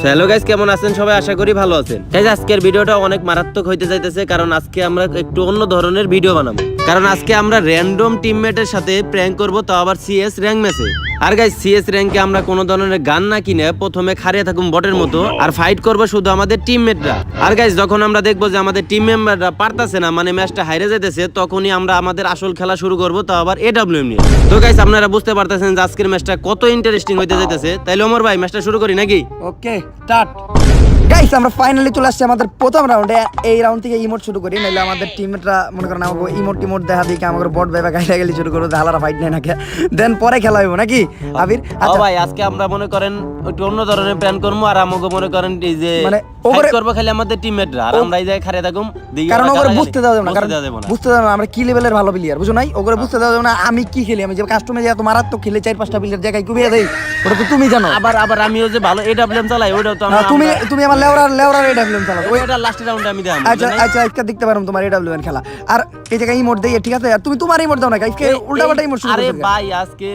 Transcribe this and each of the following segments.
Hello guys, কেমন আছেন সবাই? আশা করি ভালো আছেন। গাইস, আজকের ভিডিওটা অনেক মারাত্মক হইতে যাইতেছে, কারণ আজকে আমরা একটু অন্য ধরনের ভিডিও বানাবো। কারণ আজকে আমরা র্যান্ডম টিমমেটের সাথে প্র্যাঙ্ক করব, তাও আবার সিএস র্যাঙ্ক ম্যাচে। আর গাইস, সিএস র্যাঙ্কে আমরা কোনো ধরনের গান না কিনে প্রথমে খাড়িয়ে থাকুম বটের মতো, আর ফাইট করব শুধু আমাদের টিমমেটরা। আর গাইস, যখন আমরা দেখবো যে আমাদের টিম মেম্বাররা পারতাছে না, মানে ম্যাচটা হাইরে যাইতেছে, তখনই আমরা আমাদের আসল খেলা শুরু করব, তাও আবার এডব্লিউএম নিয়ে। তো গাইস, আপনারা বুঝতে পারতেছেন যে আজকের ম্যাচটা কত ইন্টারেস্টিং হইতে যাইতেছে। তাইলে ওমর ভাই, ম্যাচটা শুরু করি নাকি? ওকে, স্টার্ট। গাইস, আমরা ফাইনালি চলে আসছি আমাদের প্রথম রাউন্ডে। এই রাউন্ড থেকে ইমোট শুরু করি, নাহলে আমাদের টিমমেটরা মনে করেন আমাকে ইমোট দেখা দিকে আমাকে বট ভাইবা গাইলা গেলি শুরু করবো, হালারা ফাইট নেই নাকি, দেন পরে খেলা হইব নাকি আবির? আচ্ছা ভাই, আজকে আমরা মনে করেন একটু অন্য ধরনের প্ল্যান করবো, আর আমাকে মনে করেন এই যে মানে ফাইট করবো খালি আমাদের টিমমেটরা, আর আমরা এই জায়গায় খাড়িয়ে থাকুম। কারণ ওগুলো বুঝতে দেওয়া যাবে না, কারণ বুঝতে দেওয়া যাবে না আমরা কি লেভেলের ভালো প্লেয়ার, বুঝো নাই? ওগুলো বুঝতে দেওয়া যাবে না আমি কি খেলি। আমি যে কাস্টমে যে এত মারাত্মক খেলে 4-5টা প্লেয়ার জায়গায় কুবিয়ে দেই, ওটা তো তুমি জানো। আবার আমিও যে ভালো এডব্লিউএম চালাই, ওটাও তো তুমি আমার লেওরার এডব্লিউএম চালাও। ওইটা লাস্ট রাউন্ডে আমি দেখাবো। আচ্ছা আজকে দেখতে পারো তোমার এডব্লিউএম খেলা। আর এই জায়গায় ইমোট দেই, ঠিক আছে? আর তুমি তোমার ইমোট দাও না গাইস, উল্টা পাল্টা ইমোট শুরু করছো। আরে ভাই, আজকে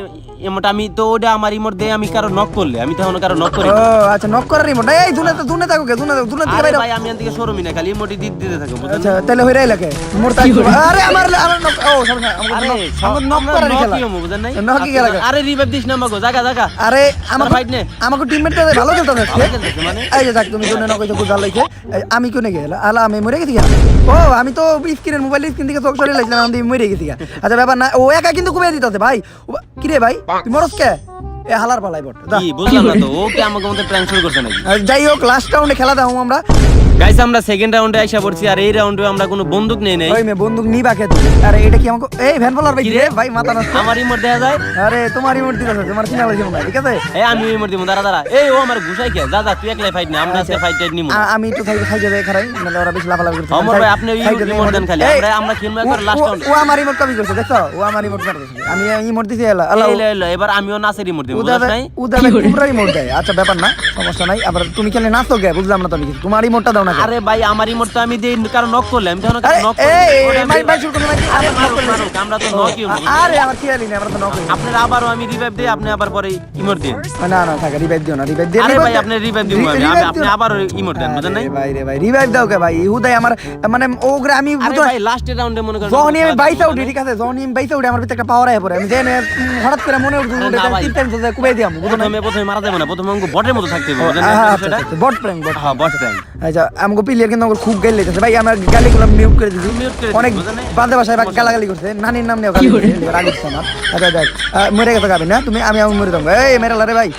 ইমোট আমি তো ওটা আমার ইমোট দেই, আমি কারো নক করলে, আমি তখন কারো নক করি। ও আচ্ছা, নক করার ইমোট। এই দুনে থাকো কে? দুনে থেকে বাইরে ভাই, আমি এদিকে শোরুমই না, খালি ইমোটই দিতে থাকো। আচ্ছা, তাহলে হইরাই লাগে মোর তাই। আরে আমার নক, ও সমস্যা, আমার নক করার খেলা বুঝেন নাই? নক কি খেলা? আরে রিভাইভ দিস না আমাগো, জায়গা। আরে আমার ফাইট নে, আমাকে টিমমেটটা ভালো খেলতে আছে মানে। এই যে যাক, তুমি দুনে নক কইছো খুব ভালো লাগছে। আমি কোনে গেল? আলা আমি মরে গেছি। ও আমি তো স্ক্রিনের মোবাইল স্ক্রিন থেকে চোখ সরিয়ে লাগছিলাম, আমি মরে গেছি। আচ্ছা ব্যাপার না, ও একা কিন্তু কুমিয়ে দিতেছে ভাই। কি রে ভাই, তুই মরস কে? এ হালার পালাই বট। কি বুঝলাম না তো, ও কি আমাকে মধ্যে প্র্যাঙ্ক শুরু করছে নাকি? যাই হোক, লাস্ট রাউন্ডে খেলা দাও আমরা। গাইস, আমরা সেকেন্ড রাউন্ডে আইসা পড়ছি, আর এই রাউন্ডে আমরা কোনো বন্দুক নেই নাই। ওই মে বন্দুক নিবা কে? আরে এটা কি আমাকে এই ভ্যান বলার ভাই রে ভাই, মাথা নষ্ট। আমার ইমোট দেয়া যায়? আরে তোমার ইমোট দিতেছে, তোমার কিনা লাগছে মোবাইল, ঠিক আছে? এই আমি ইমোট দিমু, দাঁড়া। এই ও আমার ঘুষাই কে? যা তুই একলাই ফাইট না, আমরা আজকে ফাইট নিমু। আমি একটু খাই যাবে খারাই, নালে ওরা বেশি লাফালাফি করছে। ওমর ভাই, আপনি ইমোট দেন খালি, আমরা খেলবো একবার লাস্ট রাউন্ড। ও আমার ইমোট কপি করছে, দেখছো? ও আমার ইমোট মারতেছে, আমি ইমোট দিছি। আল্লাহ এবার আমিও নাসের ইমোট দিমু, বুঝছ নাই? উদাবে পুরো ইমোট দেয়। আচ্ছা ব্যাপার না, সমস্যা নাই। আবার তুমি খেলে নাচো গে, বুঝলাম না তুমি কিছু। তোমার ইমোটটা দাও না। আরে ভাই, আমার ইমোট তো আমি দেই কারণ নক করলে, আমি তখন নক করি। এই মাই শুরু করো, আরে মারুক, আমরা তো নকই হবো। আরে আমার খেয়ালই নেই, আমরা তো নক করি। আপনারা আবারও আমি রিভাইভ দেই, আপনি আবার পরে ইমোট দিন। না থাকা, রিভাইভ দিও না, রিভাইভ দিও। আরে ভাই, আপনি রিভাইভ দিমু, আপনি আবার ইমোট দেন, বুঝেন নাই? ভাই রে ভাই, রিভাইভ দাও কে ভাই? হুদাই আমার মানে ওগরে আমি আরে ভাই, লাস্ট রাউন্ডে মনে করেন যখনই আমি বাইসা উঠি, ঠিক আছে? যখনই আমি বাইসা উঠি, আমার ভিতরে একটা পাওয়ার আয় পড়ে। আমি জেনে হঠাৎ করে মনে উঠে তিন কুবাই দিয়াম, বুঝুন? প্রথমে মারা যাবে না, প্রথমে আমাকে বটের মতো থাকতে হবে, বুঝেন না? বট প্র্যাঙ্ক, বট। হ্যাঁ, বট প্র্যাঙ্ক। আচ্ছা, আমাকে প্লেয়ার কিন্তু খুব গালি লেগেছে ভাই। আমার গালিগুলো মিউট করে দিছি, অনেক বাজে ভাষায় গালাগালি করছে, নানির নাম নিয়ে গালি করছে, রাগ উঠছে আমার। আচ্ছা দেখ, মরে গেছে গাবি না তুমি? আমি মরে যাবো। এই মেরে রে ভাই।